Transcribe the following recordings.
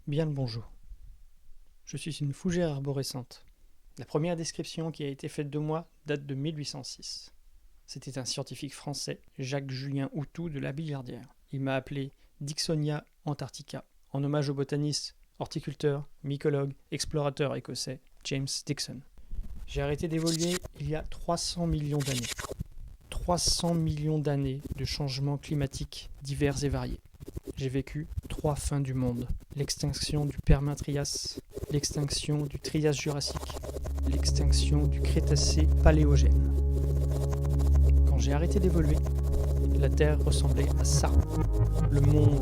Bien le bonjour. Je suis une fougère arborescente. La première description qui a été faite de moi date de 1806. C'était un scientifique français, Jacques-Julien Houtou de la Billardière. Il m'a appelé Dixonia antarctica, en hommage au botaniste, horticulteur, mycologue, explorateur écossais James Dixon. J'ai arrêté d'évoluer il y a 300 millions d'années. 300 millions d'années de changements climatiques divers et variés. J'ai vécu 3 fins du monde. L'extinction du Permin-Trias, l'extinction du Trias-Jurassique, l'extinction du Crétacé-Paléogène. Quand j'ai arrêté d'évoluer, la Terre ressemblait à ça. Le monde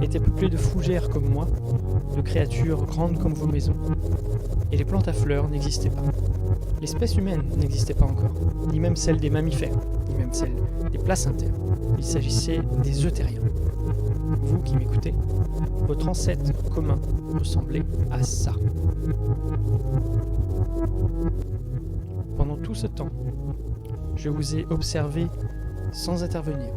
était peuplé de fougères comme moi, de créatures grandes comme vos maisons. Et les plantes à fleurs n'existaient pas. L'espèce humaine n'existait pas encore, ni même celle des mammifères, ni même celle des placentaires. Il s'agissait des euthériens. Vous qui m'écoutez, votre ancêtre commun ressemblait à ça. Pendant tout ce temps, je vous ai observé sans intervenir.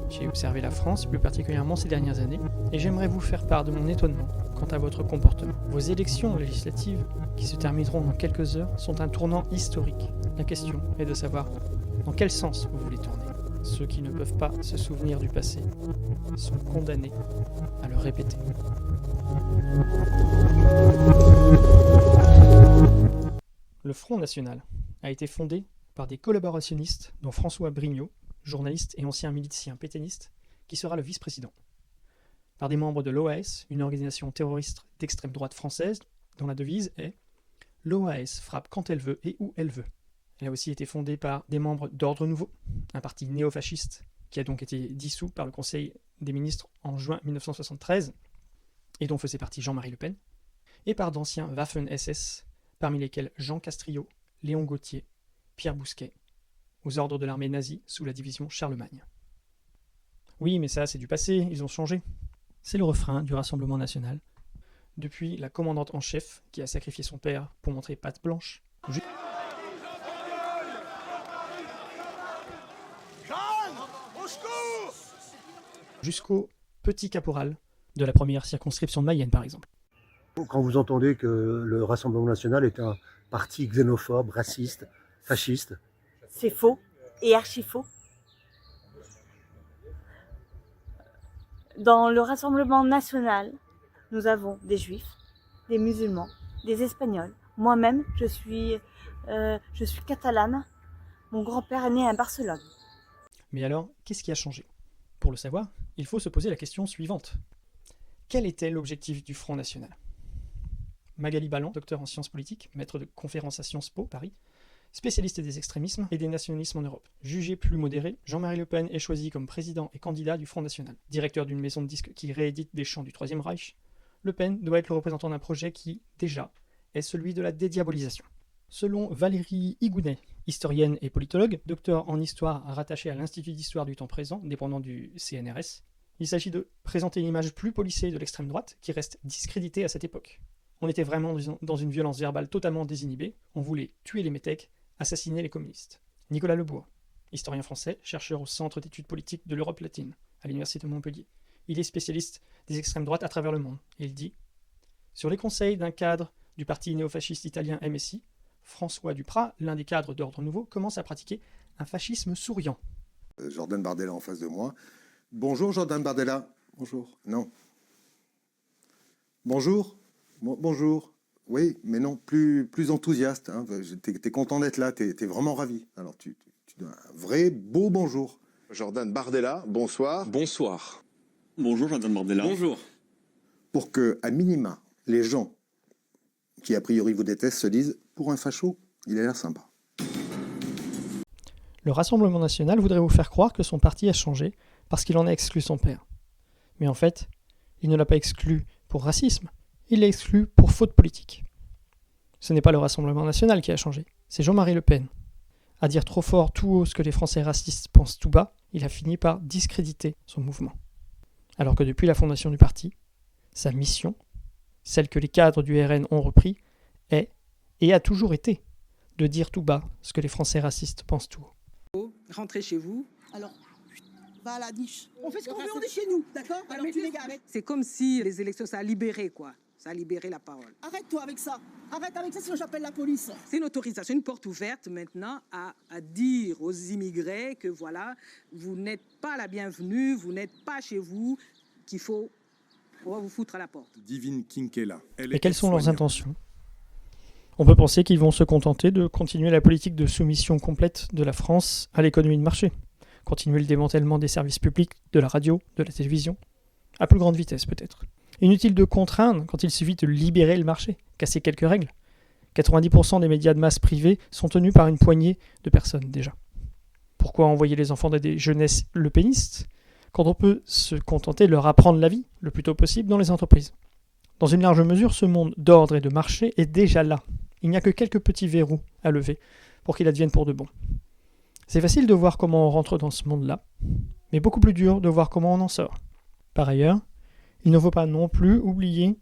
J'ai observé la France, plus particulièrement ces dernières années, et j'aimerais vous faire part de mon étonnement quant à votre comportement. Vos élections législatives, qui se termineront dans quelques heures, sont un tournant historique. La question est de savoir dans quel sens vous voulez tourner. Ceux qui ne peuvent pas se souvenir du passé sont condamnés à le répéter. Le Front National a été fondé par des collaborationnistes dont François Brignot, journaliste et ancien milicien pétainiste, qui sera le vice-président. Par des membres de l'OAS, une organisation terroriste d'extrême droite française, dont la devise est « L'OAS frappe quand elle veut et où elle veut ». Elle a aussi été fondée par des membres d'Ordre Nouveau, un parti néofasciste qui a donc été dissous par le Conseil des ministres en juin 1973 et dont faisait partie Jean-Marie Le Pen, et par d'anciens Waffen-SS, parmi lesquels Jean Castriot, Léon Gauthier, Pierre Bousquet, aux ordres de l'armée nazie sous la division Charlemagne. Oui, mais ça, c'est du passé, ils ont changé. C'est le refrain du Rassemblement national. Depuis la commandante en chef, qui a sacrifié son père pour montrer patte blanche, jusqu'au petit caporal de la première circonscription de Mayenne, par exemple. Quand vous entendez que le Rassemblement national est un parti xénophobe, raciste, fasciste. C'est faux et archi faux. Dans le Rassemblement national, nous avons des juifs, des musulmans, des espagnols. Moi-même, je suis catalane. Mon grand-père est né à Barcelone. Mais alors, qu'est-ce qui a changé ? Pour le savoir, il faut se poser la question suivante. Quel était l'objectif du Front National ? Magali Balland, docteur en sciences politiques, maître de conférences à Sciences Po, Paris, spécialiste des extrémismes et des nationalismes en Europe. Jugé plus modéré, Jean-Marie Le Pen est choisi comme président et candidat du Front National. Directeur d'une maison de disques qui réédite des chants du Troisième Reich, Le Pen doit être le représentant d'un projet qui, déjà, est celui de la dédiabolisation. Selon Valérie Higounet, historienne et politologue, docteur en histoire rattachée à l'Institut d'histoire du temps présent, dépendant du CNRS, il s'agit de présenter une image plus policée de l'extrême droite qui reste discréditée à cette époque. On était vraiment dans une violence verbale totalement désinhibée, on voulait tuer les métèques, assassiner les communistes. Nicolas Lebourg, historien français, chercheur au Centre d'études politiques de l'Europe latine, à l'Université de Montpellier. Il est spécialiste des extrêmes droites à travers le monde. Et il dit « Sur les conseils d'un cadre du parti néofasciste italien MSI, François Duprat, l'un des cadres d'Ordre Nouveau, commence à pratiquer un fascisme souriant. » Jordan Bardella en face de moi. Bonjour Jordan Bardella. Bonjour. Non. Bonjour. Bonjour. Oui, mais non, plus enthousiaste. Hein. T'es content d'être là, t'es vraiment ravi. Alors tu donnes un vrai beau bonjour. Jordan Bardella, bonsoir. Bonsoir. Bonjour Jordan Bardella. Bonjour. Pour que, à minima, les gens qui a priori vous détestent se disent « Pour un facho, il a l'air sympa ». Le Rassemblement national voudrait vous faire croire que son parti a changé parce qu'il en a exclu son père. Mais en fait, il ne l'a pas exclu pour racisme, il l'a exclu pour faute politique. Ce n'est pas le Rassemblement national qui a changé, c'est Jean-Marie Le Pen. À dire trop fort, tout haut ce que les Français racistes pensent tout bas, il a fini par discréditer son mouvement. Alors que depuis la fondation du parti, sa mission, celle que les cadres du RN ont repris, est, et a toujours été, de dire tout bas ce que les Français racistes pensent tout haut. Rentrez chez vous. Alors, va à la niche. On fait ce qu'on veut, on est chez nous, d'accord? Alors tu les gars. C'est comme si les élections, ça a libéré, quoi. Ça a libéré la parole. Arrête-toi avec ça. Arrête avec ça, sinon j'appelle la police. C'est une autorisation, une porte ouverte maintenant à dire aux immigrés que voilà, vous n'êtes pas la bienvenue, vous n'êtes pas chez vous, on va vous foutre à la porte. Divine Kinkela. Et quelles sont leurs intentions? On peut penser qu'ils vont se contenter de continuer la politique de soumission complète de la France à l'économie de marché, continuer le démantèlement des services publics, de la radio, de la télévision, à plus grande vitesse peut-être. Inutile de contraindre quand il suffit de libérer le marché, casser quelques règles. 90% des médias de masse privés sont tenus par une poignée de personnes déjà. Pourquoi envoyer les enfants dans des jeunesses lepénistes quand on peut se contenter de leur apprendre la vie le plus tôt possible dans les entreprises? Dans une large mesure, ce monde d'ordre et de marché est déjà là. Il n'y a que quelques petits verrous à lever pour qu'il advienne pour de bon. C'est facile de voir comment on rentre dans ce monde-là, mais beaucoup plus dur de voir comment on en sort. Par ailleurs, il ne faut pas non plus oublier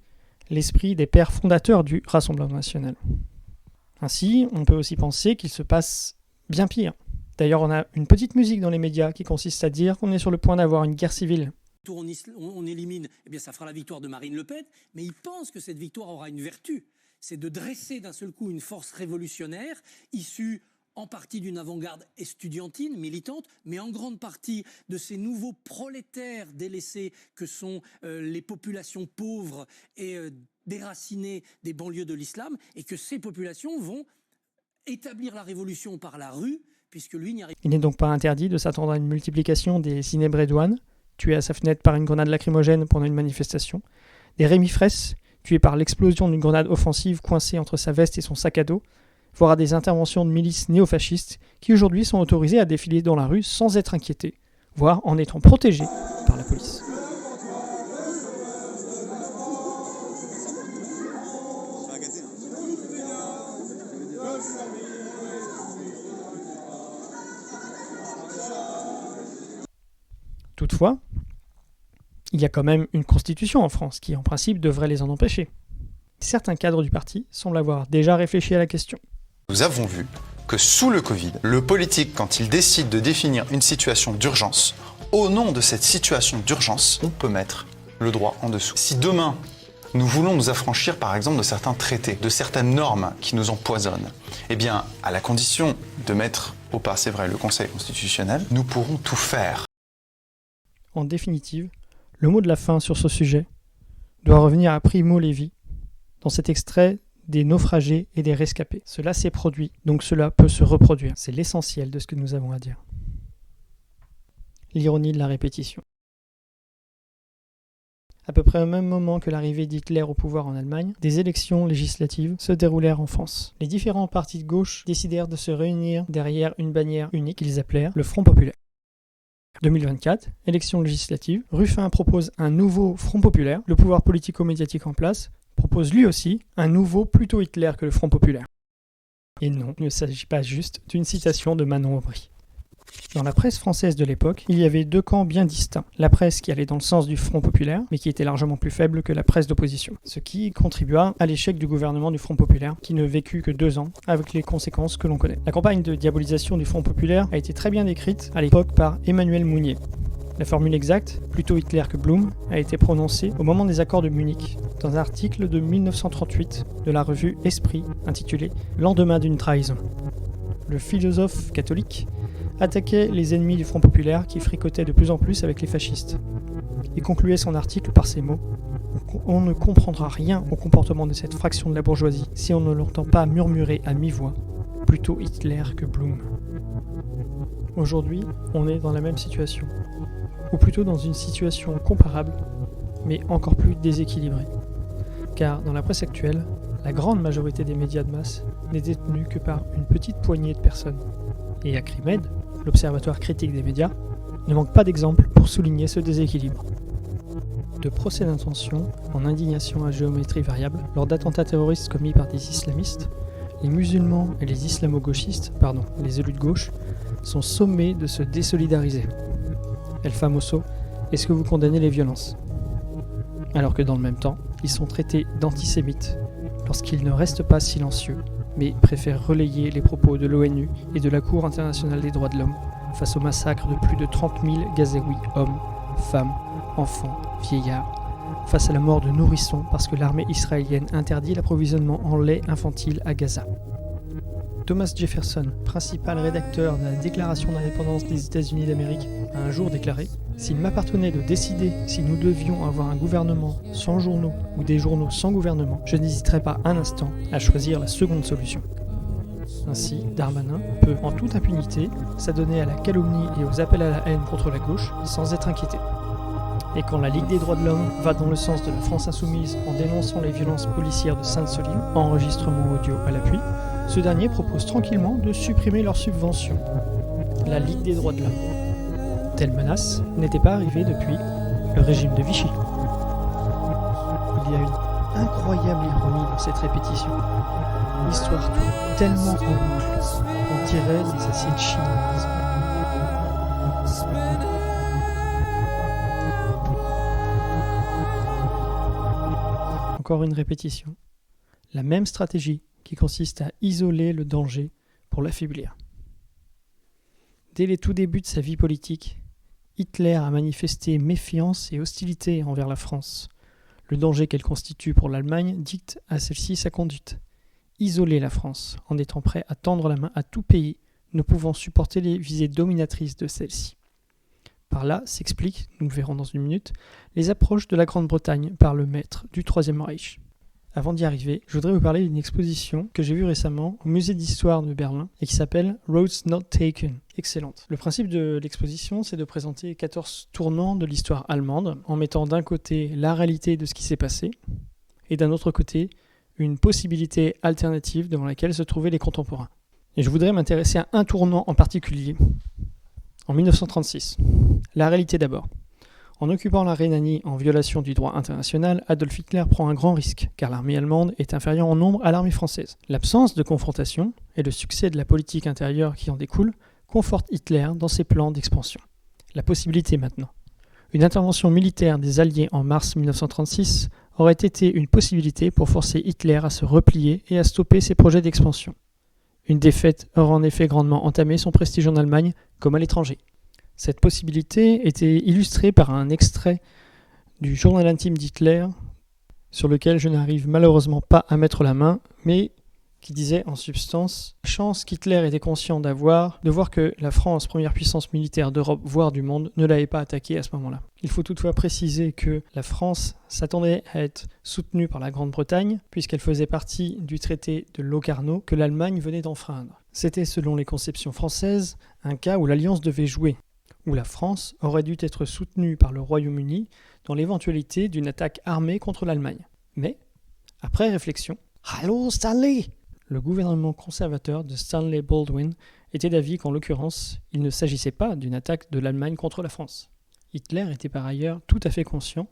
l'esprit des pères fondateurs du Rassemblement national. Ainsi, on peut aussi penser qu'il se passe bien pire. D'ailleurs, on a une petite musique dans les médias qui consiste à dire qu'on est sur le point d'avoir une guerre civile. On élimine, eh bien ça fera la victoire de Marine Le Pen, mais il pense que cette victoire aura une vertu, c'est de dresser d'un seul coup une force révolutionnaire issue en partie d'une avant-garde estudiantine, militante, mais en grande partie de ces nouveaux prolétaires délaissés que sont les populations pauvres et déracinées des banlieues de l'islam, et que ces populations vont établir la révolution par la rue, puisque lui n'y arrive pas. Il n'est donc pas interdit de s'attendre à une multiplication des Ziné Bredouane, tué à sa fenêtre par une grenade lacrymogène pendant une manifestation, des Rémi Fraisse, tué par l'explosion d'une grenade offensive coincée entre sa veste et son sac à dos, voire à des interventions de milices néofascistes qui aujourd'hui sont autorisées à défiler dans la rue sans être inquiétées, voire en étant protégées par la police. Toutefois, il y a quand même une constitution en France qui, en principe, devrait les en empêcher. Certains cadres du parti semblent avoir déjà réfléchi à la question. Nous avons vu que sous le Covid, le politique, quand il décide de définir une situation d'urgence, au nom de cette situation d'urgence, on peut mettre le droit en dessous. Si demain, nous voulons nous affranchir par exemple de certains traités, de certaines normes qui nous empoisonnent, eh bien, à la condition de mettre au pas, c'est vrai, le Conseil constitutionnel, nous pourrons tout faire. En définitive, le mot de la fin sur ce sujet doit revenir à Primo Levi dans cet extrait des naufragés et des rescapés. Cela s'est produit, donc cela peut se reproduire. C'est l'essentiel de ce que nous avons à dire. L'ironie de la répétition. À peu près au même moment que l'arrivée d'Hitler au pouvoir en Allemagne, des élections législatives se déroulèrent en France. Les différents partis de gauche décidèrent de se réunir derrière une bannière unique qu'ils appelèrent le Front populaire. 2024, élections législatives, Ruffin propose un nouveau Front populaire, le pouvoir politico-médiatique en place propose lui aussi un nouveau plutôt Hitler que le Front populaire. Et non, il ne s'agit pas juste d'une citation de Manon Aubry. Dans la presse française de l'époque, il y avait deux camps bien distincts. La presse qui allait dans le sens du Front populaire, mais qui était largement plus faible que la presse d'opposition. Ce qui contribua à l'échec du gouvernement du Front populaire, qui ne vécut que 2 ans, avec les conséquences que l'on connaît. La campagne de diabolisation du Front populaire a été très bien décrite à l'époque par Emmanuel Mounier. La formule exacte, plutôt Hitler que Blum, a été prononcée au moment des accords de Munich, dans un article de 1938 de la revue Esprit, intitulé « Lendemain d'une trahison ». Le philosophe catholique attaquait les ennemis du Front populaire qui fricotaient de plus en plus avec les fascistes. Il concluait son article par ces mots « On ne comprendra rien au comportement de cette fraction de la bourgeoisie si on ne l'entend pas murmurer à mi-voix, plutôt Hitler que Blum ». Aujourd'hui, on est dans la même situation, ou plutôt dans une situation comparable, mais encore plus déséquilibrée. Car dans la presse actuelle, la grande majorité des médias de masse n'est détenue que par une petite poignée de personnes. Et Acrimed, l'observatoire critique des médias, ne manque pas d'exemples pour souligner ce déséquilibre. De procès d'intention en indignation à géométrie variable lors d'attentats terroristes commis par des islamistes, les musulmans et les islamo-gauchistes, les élus de gauche, sont sommés de se désolidariser. El Famoso, est-ce que vous condamnez les violences? Alors que dans le même temps, ils sont traités d'antisémites lorsqu'ils ne restent pas silencieux, mais préfèrent relayer les propos de l'ONU et de la Cour internationale des droits de l'homme face au massacre de plus de 30 000 Gazaouis, hommes, femmes, enfants, vieillards, face à la mort de nourrissons parce que l'armée israélienne interdit l'approvisionnement en lait infantile à Gaza. Thomas Jefferson, principal rédacteur de la Déclaration d'indépendance des États-Unis d'Amérique, a un jour déclaré « S'il m'appartenait de décider si nous devions avoir un gouvernement sans journaux ou des journaux sans gouvernement, je n'hésiterais pas un instant à choisir la seconde solution. » Ainsi, Darmanin peut, en toute impunité, s'adonner à la calomnie et aux appels à la haine contre la gauche sans être inquiété. Et quand la Ligue des droits de l'homme va dans le sens de la France insoumise en dénonçant les violences policières de Sainte-Soline, enregistrement audio à l'appui, ce dernier propose tranquillement de supprimer leurs subventions. La Ligue des droits de l'homme. Telle menace n'était pas arrivée depuis le régime de Vichy. Il y a une incroyable ironie dans cette répétition. L'histoire tourne tellement en boucle, on dirait des assiettes chinoises. Encore une répétition. La même stratégie qui consiste à isoler le danger pour l'affaiblir. Dès les tout débuts de sa vie politique, Hitler a manifesté méfiance et hostilité envers la France. Le danger qu'elle constitue pour l'Allemagne dicte à celle-ci sa conduite. Isoler la France en étant prêt à tendre la main à tout pays ne pouvant supporter les visées dominatrices de celle-ci. Par là s'expliquent, nous le verrons dans une minute, les approches de la Grande-Bretagne par le maître du Troisième Reich. Avant d'y arriver, je voudrais vous parler d'une exposition que j'ai vue récemment au musée d'histoire de Berlin et qui s'appelle Roads Not Taken. Excellente. Le principe de l'exposition, c'est de présenter 14 tournants de l'histoire allemande en mettant d'un côté la réalité de ce qui s'est passé et d'un autre côté une possibilité alternative devant laquelle se trouvaient les contemporains. Et je voudrais m'intéresser à un tournant en particulier. En 1936. La réalité d'abord. En occupant la Rhénanie en violation du droit international, Adolf Hitler prend un grand risque, car l'armée allemande est inférieure en nombre à l'armée française. L'absence de confrontation et le succès de la politique intérieure qui en découle confortent Hitler dans ses plans d'expansion. La possibilité maintenant. Une intervention militaire des Alliés en mars 1936 aurait été une possibilité pour forcer Hitler à se replier et à stopper ses projets d'expansion. Une défaite aurait en effet grandement entamé son prestige en Allemagne comme à l'étranger. Cette possibilité était illustrée par un extrait du journal intime d'Hitler, sur lequel je n'arrive malheureusement pas à mettre la main, mais qui disait en substance « La chance qu'Hitler était conscient d'avoir, de voir que la France, première puissance militaire d'Europe, voire du monde, ne l'avait pas attaqué à ce moment-là. » Il faut toutefois préciser que la France s'attendait à être soutenue par la Grande-Bretagne, puisqu'elle faisait partie du traité de Locarno que l'Allemagne venait d'enfreindre. C'était, selon les conceptions françaises, un cas où l'alliance devait jouer, où la France aurait dû être soutenue par le Royaume-Uni dans l'éventualité d'une attaque armée contre l'Allemagne. Mais, après réflexion, Hallo Stanley! Le gouvernement conservateur de Stanley Baldwin était d'avis qu'en l'occurrence, il ne s'agissait pas d'une attaque de l'Allemagne contre la France. Hitler était par ailleurs tout à fait conscient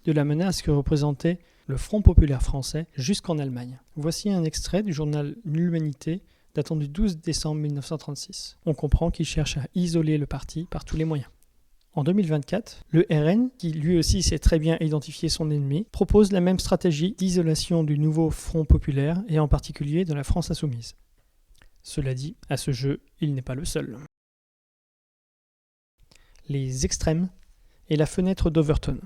de la menace que représentait le Front populaire français jusqu'en Allemagne. Voici un extrait du journal L'Humanité datant du 12 décembre 1936. On comprend qu'il cherche à isoler le parti par tous les moyens. En 2024, le RN, qui lui aussi sait très bien identifier son ennemi, propose la même stratégie d'isolation du nouveau Front populaire et en particulier de la France insoumise. Cela dit, à ce jeu, il n'est pas le seul. Les extrêmes et la fenêtre d'Overton.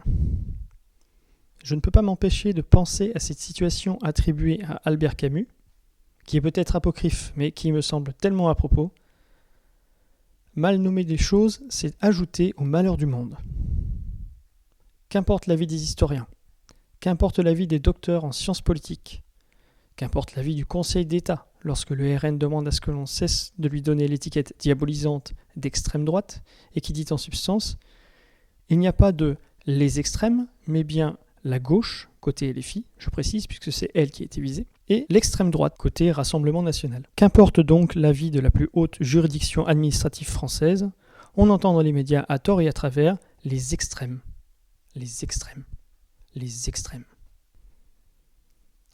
Je ne peux pas m'empêcher de penser à cette situation attribuée à Albert Camus, qui est peut-être apocryphe, mais qui me semble tellement à propos. Mal nommer des choses, c'est ajouter au malheur du monde. Qu'importe l'avis des historiens, qu'importe l'avis des docteurs en sciences politiques, qu'importe l'avis du Conseil d'État lorsque le RN demande à ce que l'on cesse de lui donner l'étiquette diabolisante d'extrême droite et qui dit en substance « Il n'y a pas de les extrêmes, mais bien la gauche, côté LFI, je précise puisque c'est elle qui a été visée, et l'extrême droite, côté Rassemblement national. Qu'importe donc l'avis de la plus haute juridiction administrative française, on entend dans les médias à tort et à travers les extrêmes. Les extrêmes. Les extrêmes.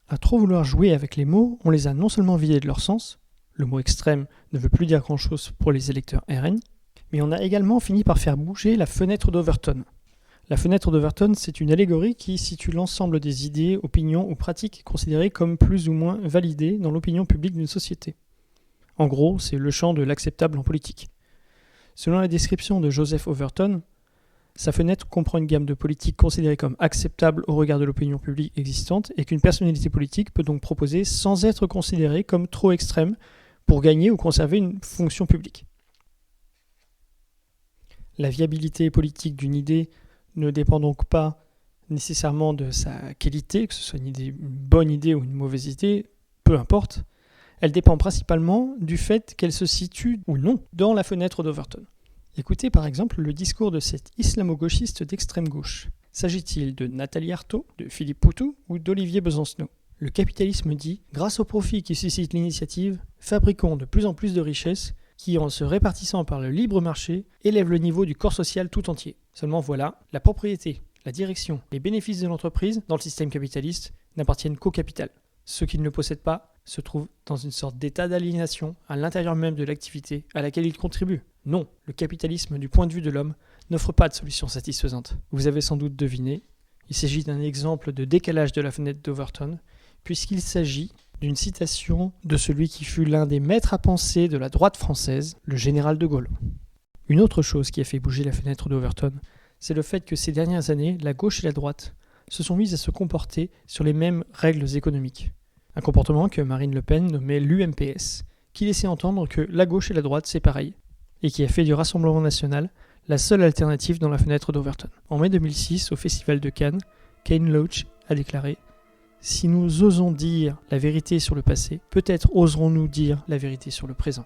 À trop vouloir jouer avec les mots, on les a non seulement vidés de leur sens, le mot extrême ne veut plus dire grand-chose pour les électeurs RN, mais on a également fini par faire bouger la fenêtre d'Overton. La fenêtre d'Overton, c'est une allégorie qui situe l'ensemble des idées, opinions ou pratiques considérées comme plus ou moins validées dans l'opinion publique d'une société. En gros, c'est le champ de l'acceptable en politique. Selon la description de Joseph Overton, sa fenêtre comprend une gamme de politiques considérées comme acceptables au regard de l'opinion publique existante et qu'une personnalité politique peut donc proposer sans être considérée comme trop extrême pour gagner ou conserver une fonction publique. La viabilité politique d'une idée ne dépend donc pas nécessairement de sa qualité, que ce soit une bonne idée ou une mauvaise idée, peu importe. Elle dépend principalement du fait qu'elle se situe ou non dans la fenêtre d'Overton. Écoutez par exemple le discours de cet islamo-gauchiste d'extrême gauche. S'agit-il de Nathalie Arthaud, de Philippe Poutou ou d'Olivier Besancenot? Le capitalisme dit « Grâce au profit qui suscite l'initiative, fabriquons de plus en plus de richesses qui, en se répartissant par le libre marché, élèvent le niveau du corps social tout entier. Seulement voilà, la propriété, la direction, les bénéfices de l'entreprise dans le système capitaliste n'appartiennent qu'au capital. Ceux qui ne le possèdent pas se trouvent dans une sorte d'état d'aliénation à l'intérieur même de l'activité à laquelle ils contribuent. Non, le capitalisme, du point de vue de l'homme, n'offre pas de solution satisfaisante. Vous avez sans doute deviné, il s'agit d'un exemple de décalage de la fenêtre d'Overton, puisqu'il s'agit d'une citation de celui qui fut l'un des maîtres à penser de la droite française, le général de Gaulle. Une autre chose qui a fait bouger la fenêtre d'Overton, c'est le fait que ces dernières années, la gauche et la droite se sont mises à se comporter sur les mêmes règles économiques. Un comportement que Marine Le Pen nommait l'UMPS, qui laissait entendre que la gauche et la droite c'est pareil, et qui a fait du Rassemblement national la seule alternative dans la fenêtre d'Overton. En mai 2006, au Festival de Cannes, Kane Loach a déclaré « Si nous osons dire la vérité sur le passé, peut-être oserons-nous dire la vérité sur le présent. »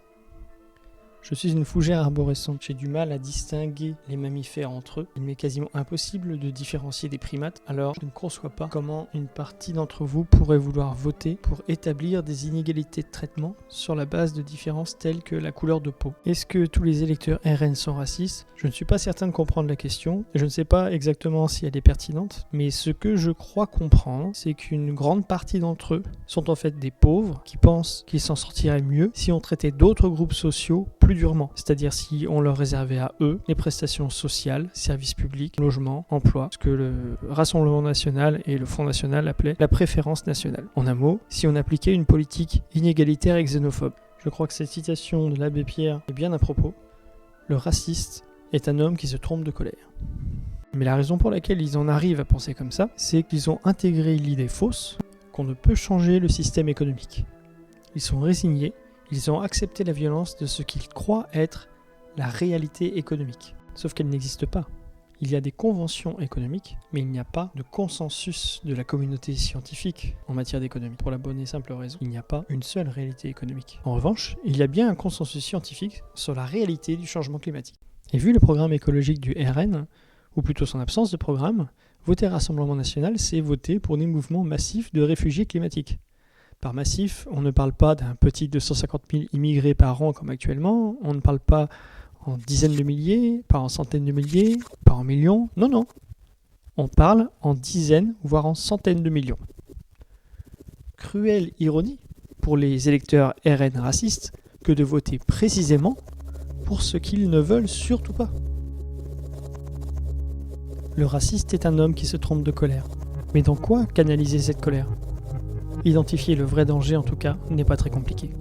Je suis une fougère arborescente, j'ai du mal à distinguer les mammifères entre eux. Il m'est quasiment impossible de différencier des primates, alors je ne conçois pas comment une partie d'entre vous pourrait vouloir voter pour établir des inégalités de traitement sur la base de différences telles que la couleur de peau. Est-ce que tous les électeurs RN sont racistes? Je ne suis pas certain de comprendre la question, et je ne sais pas exactement si elle est pertinente, mais ce que je crois comprendre, c'est qu'une grande partie d'entre eux sont en fait des pauvres qui pensent qu'ils s'en sortiraient mieux si on traitait d'autres groupes sociaux plus durement, c'est-à-dire si on leur réservait à eux les prestations sociales, services publics, logement, emploi, ce que le Rassemblement national et le Front national appelaient la préférence nationale. En un mot, si on appliquait une politique inégalitaire et xénophobe. Je crois que cette citation de l'abbé Pierre est bien à propos. Le raciste est un homme qui se trompe de colère. Mais la raison pour laquelle ils en arrivent à penser comme ça, c'est qu'ils ont intégré l'idée fausse qu'on ne peut changer le système économique. Ils sont résignés. Ils ont accepté la violence de ce qu'ils croient être la réalité économique. Sauf qu'elle n'existe pas. Il y a des conventions économiques, mais il n'y a pas de consensus de la communauté scientifique en matière d'économie. Pour la bonne et simple raison, il n'y a pas une seule réalité économique. En revanche, il y a bien un consensus scientifique sur la réalité du changement climatique. Et vu le programme écologique du RN, ou plutôt son absence de programme, voter Rassemblement national, c'est voter pour des mouvements massifs de réfugiés climatiques. Par massif, on ne parle pas d'un petit 250 000 immigrés par an comme actuellement, on ne parle pas en dizaines de milliers, pas en centaines de milliers, pas en millions, non. On parle en dizaines, voire en centaines de millions. Cruelle ironie pour les électeurs RN racistes que de voter précisément pour ce qu'ils ne veulent surtout pas. Le raciste est un homme qui se trompe de colère. Mais dans quoi canaliser cette colère ? Identifier le vrai danger, en tout cas, n'est pas très compliqué.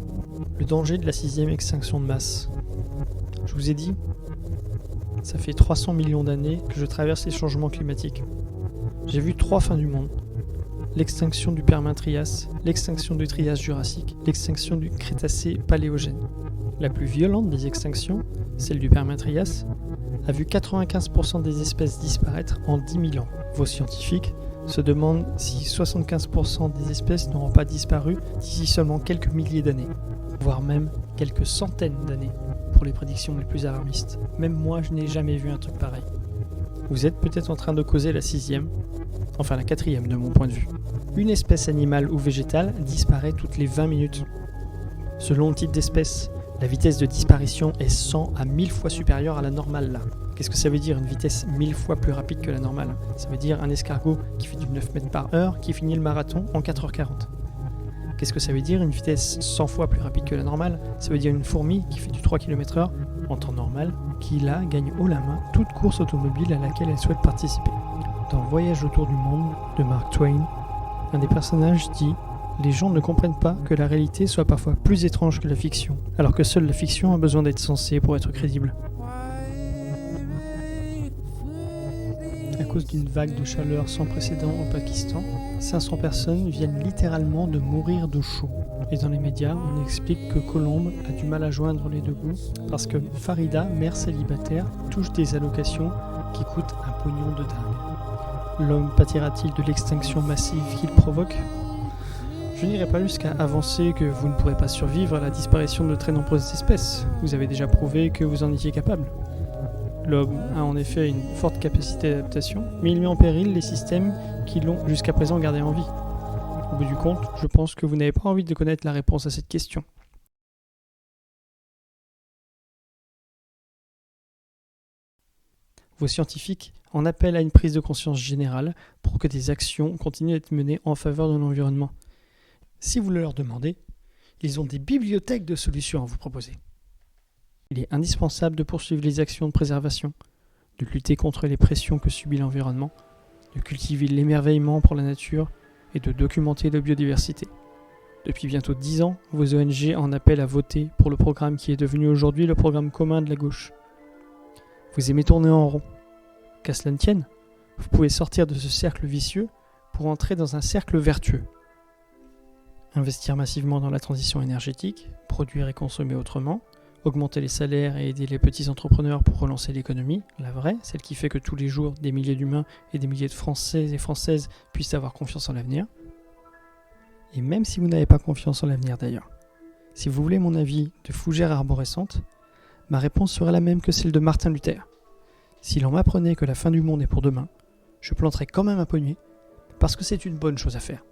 Le danger de la 6e extinction de masse. Je vous ai dit, ça fait 300 millions d'années que je traverse les changements climatiques. J'ai vu 3 fins du monde. L'extinction du Permien-Trias, l'extinction du Trias jurassique, l'extinction du Crétacé-Paléogène. La plus violente des extinctions, celle du Permien-Trias, a vu 95% des espèces disparaître en 10 000 ans. Vos scientifiques se demandent si 75% des espèces n'auront pas disparu d'ici seulement quelques milliers d'années, voire même quelques centaines d'années pour les prédictions les plus alarmistes. Même moi, je n'ai jamais vu un truc pareil. Vous êtes peut-être en train de causer la 6e, enfin la 4e de mon point de vue. Une espèce animale ou végétale disparaît toutes les 20 minutes. Selon le type d'espèce, la vitesse de disparition est 100 à 1000 fois supérieure à la normale là. Qu'est-ce que ça veut dire une vitesse 1000 fois plus rapide que la normale? Ça veut dire un escargot qui fait du 9 mètres par heure qui finit le marathon en 4h40. Qu'est-ce que ça veut dire une vitesse 100 fois plus rapide que la normale? Ça veut dire une fourmi qui fait du 3 km/h en temps normal, qui là gagne haut la main toute course automobile à laquelle elle souhaite participer. Dans Voyage autour du monde de Mark Twain, un des personnages dit « Les gens ne comprennent pas que la réalité soit parfois plus étrange que la fiction, alors que seule la fiction a besoin d'être sensée pour être crédible. » cause d'une vague de chaleur sans précédent au Pakistan, 500 personnes viennent littéralement de mourir de chaud. Et dans les médias, on explique que Colombe a du mal à joindre les deux bouts parce que Farida, mère célibataire, touche des allocations qui coûtent un pognon de dingue. L'homme pâtira-t-il de l'extinction massive qu'il provoque ? Je n'irai pas jusqu'à avancer que vous ne pourrez pas survivre à la disparition de très nombreuses espèces. Vous avez déjà prouvé que vous en étiez capable. L'homme a en effet une forte capacité d'adaptation, mais il met en péril les systèmes qui l'ont jusqu'à présent gardé en vie. Au bout du compte, je pense que vous n'avez pas envie de connaître la réponse à cette question. Vos scientifiques en appellent à une prise de conscience générale pour que des actions continuent d'être menées en faveur de l'environnement. Si vous le leur demandez, ils ont des bibliothèques de solutions à vous proposer. Il est indispensable de poursuivre les actions de préservation, de lutter contre les pressions que subit l'environnement, de cultiver l'émerveillement pour la nature et de documenter la biodiversité. Depuis bientôt 10 ans, vos ONG en appellent à voter pour le programme qui est devenu aujourd'hui le programme commun de la gauche. Vous aimez tourner en rond. Qu'à cela ne tienne, vous pouvez sortir de ce cercle vicieux pour entrer dans un cercle vertueux. Investir massivement dans la transition énergétique, produire et consommer autrement, augmenter les salaires et aider les petits entrepreneurs pour relancer l'économie, la vraie, celle qui fait que tous les jours des milliers d'humains et des milliers de Français et Françaises puissent avoir confiance en l'avenir. Et même si vous n'avez pas confiance en l'avenir d'ailleurs, si vous voulez mon avis de fougère arborescente, ma réponse serait la même que celle de Martin Luther. Si l'on m'apprenait que la fin du monde est pour demain, je planterais quand même un pommier, parce que c'est une bonne chose à faire.